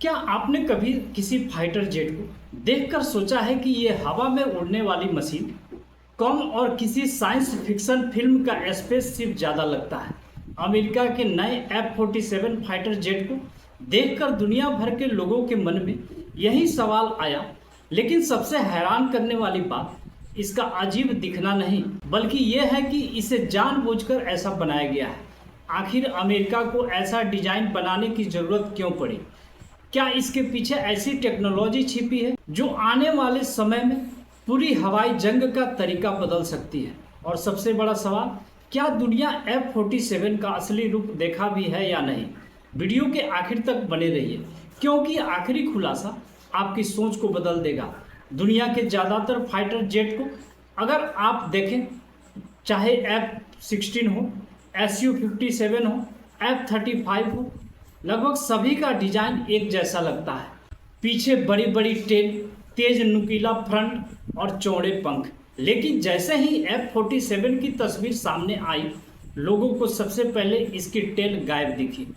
क्या आपने कभी किसी फाइटर जेट को देखकर सोचा है कि ये हवा में उड़ने वाली मशीन कम और किसी साइंस फिक्शन फिल्म का स्पेसशिप ज़्यादा लगता है। अमेरिका के नए F-47 फाइटर जेट को देखकर दुनिया भर के लोगों के मन में यही सवाल आया, लेकिन सबसे हैरान करने वाली बात इसका अजीब दिखना नहीं, बल्कि यह है कि इसे जानबूझकर ऐसा बनाया गया है। आखिर अमेरिका को ऐसा डिजाइन बनाने की ज़रूरत क्यों पड़ी? क्या इसके पीछे ऐसी टेक्नोलॉजी छिपी है जो आने वाले समय में पूरी हवाई जंग का तरीका बदल सकती है? और सबसे बड़ा सवाल, क्या दुनिया F-47 का असली रूप देखा भी है या नहीं? वीडियो के आखिर तक बने रहिए, क्योंकि आखिरी खुलासा आपकी सोच को बदल देगा। दुनिया के ज़्यादातर फाइटर जेट को अगर आप देखें, चाहे F-16 हो, Su-57 हो, F-35 हो, लगभग सभी का डिजाइन एक जैसा लगता है। पीछे बड़ी बड़ी टेल, तेज नुकीला फ्रंट और चौड़े पंख। लेकिन जैसे ही F-47 की तस्वीर सामने आई, लोगों को सबसे पहले इसकी टेल गायब दिखी।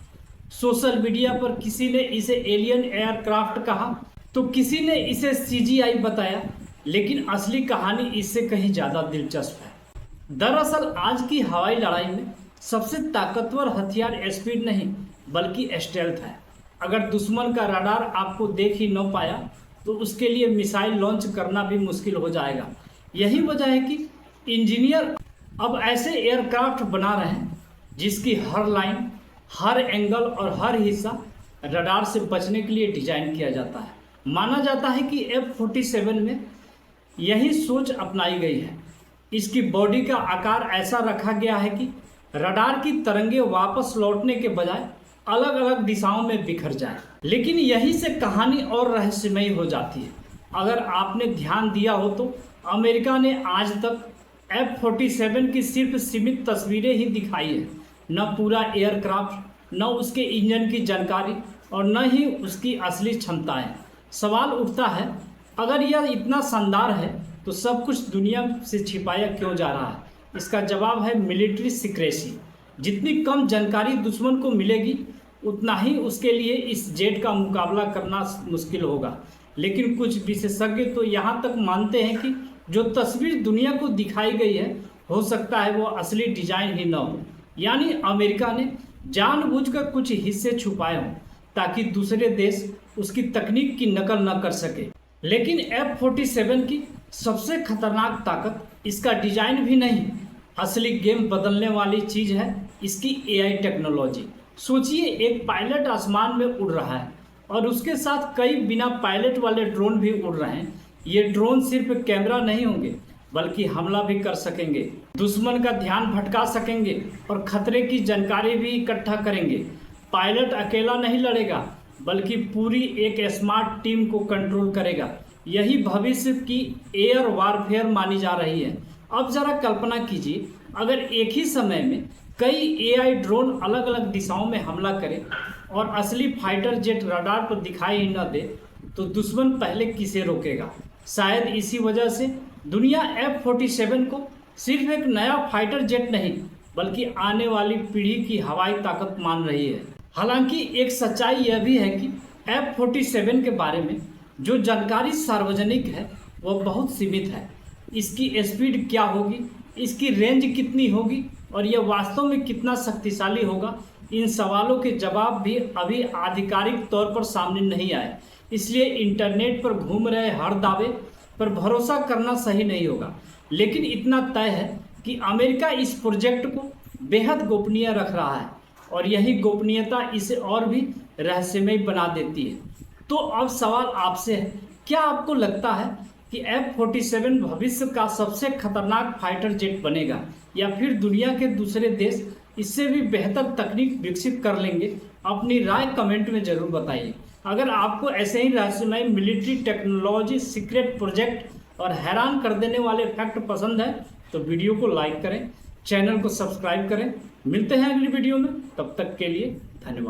सोशल मीडिया पर किसी ने इसे एलियन एयरक्राफ्ट कहा, तो किसी ने इसे CGI बताया, लेकिन असली कहानी इससे कहीं ज़्यादा दिलचस्प है। दरअसल आज की हवाई लड़ाई में सबसे ताकतवर हथियार स्पीड नहीं, बल्कि स्टेल्थ है। अगर दुश्मन का रडार आपको देख ही न पाया, तो उसके लिए मिसाइल लॉन्च करना भी मुश्किल हो जाएगा। यही वजह है कि इंजीनियर अब ऐसे एयरक्राफ्ट बना रहे हैं जिसकी हर लाइन, हर एंगल और हर हिस्सा रडार से बचने के लिए डिजाइन किया जाता है। माना जाता है कि F-47 में यही सोच अपनाई गई है। इसकी बॉडी का आकार ऐसा रखा गया है कि रडार की तरंगें वापस लौटने के बजाय अलग अलग दिशाओं में बिखर जाए। लेकिन यहीं से कहानी और रहस्यमयी हो जाती है। अगर आपने ध्यान दिया हो तो अमेरिका ने आज तक F-47 की सिर्फ सीमित तस्वीरें ही दिखाई है, न पूरा एयरक्राफ्ट, न उसके इंजन की जानकारी और न ही उसकी असली क्षमताएं। सवाल उठता है, अगर यह इतना शानदार है तो सब कुछ दुनिया से छिपाया क्यों जा रहा है? इसका जवाब है मिलिट्री सीक्रेसी। जितनी कम जानकारी दुश्मन को मिलेगी, उतना ही उसके लिए इस जेट का मुकाबला करना मुश्किल होगा। लेकिन कुछ विशेषज्ञ तो यहाँ तक मानते हैं कि जो तस्वीर दुनिया को दिखाई गई है, हो सकता है वो असली डिजाइन ही न हो। यानी अमेरिका ने जानबूझकर कुछ हिस्से छुपाए हों ताकि दूसरे देश उसकी तकनीक की नकल न कर सके। लेकिन F-47 की सबसे खतरनाक ताकत इसका डिजाइन भी नहीं, असली गेम बदलने वाली चीज़ है इसकी AI टेक्नोलॉजी। सोचिए, एक पायलट आसमान में उड़ रहा है और उसके साथ कई बिना पायलट वाले ड्रोन भी उड़ रहे हैं। ये ड्रोन सिर्फ कैमरा नहीं होंगे, बल्कि हमला भी कर सकेंगे, दुश्मन का ध्यान भटका सकेंगे और खतरे की जानकारी भी इकट्ठा करेंगे। पायलट अकेला नहीं लड़ेगा, बल्कि पूरी एक स्मार्ट टीम को कंट्रोल करेगा। यही भविष्य की एयर वारफेयर मानी जा रही है। अब जरा कल्पना कीजिए, अगर एक ही समय में कई AI ड्रोन अलग अलग दिशाओं में हमला करें और असली फाइटर जेट रडार पर दिखाई ही न दे, तो दुश्मन पहले किसे रोकेगा? शायद इसी वजह से दुनिया F-47 को सिर्फ एक नया फाइटर जेट नहीं, बल्कि आने वाली पीढ़ी की हवाई ताकत मान रही है। हालांकि एक सच्चाई यह भी है कि F-47 के बारे में जो जानकारी सार्वजनिक है वह बहुत सीमित है। इसकी स्पीड क्या होगी, इसकी रेंज कितनी होगी और यह वास्तव में कितना शक्तिशाली होगा, इन सवालों के जवाब भी अभी आधिकारिक तौर पर सामने नहीं आए। इसलिए इंटरनेट पर घूम रहे हर दावे पर भरोसा करना सही नहीं होगा। लेकिन इतना तय है कि अमेरिका इस प्रोजेक्ट को बेहद गोपनीय रख रहा है, और यही गोपनीयता इसे और भी रहस्यमय बना देती है। तो अब सवाल आपसे है, क्या आपको लगता है कि F-47 भविष्य का सबसे खतरनाक फाइटर जेट बनेगा, या फिर दुनिया के दूसरे देश इससे भी बेहतर तकनीक विकसित कर लेंगे? अपनी राय कमेंट में ज़रूर बताइए। अगर आपको ऐसे ही रहस्यमय मिलिट्री टेक्नोलॉजी, सीक्रेट प्रोजेक्ट और हैरान कर देने वाले फैक्ट पसंद है, तो वीडियो को लाइक करें, चैनल को सब्सक्राइब करें। मिलते हैं अगली वीडियो में, तब तक के लिए धन्यवाद।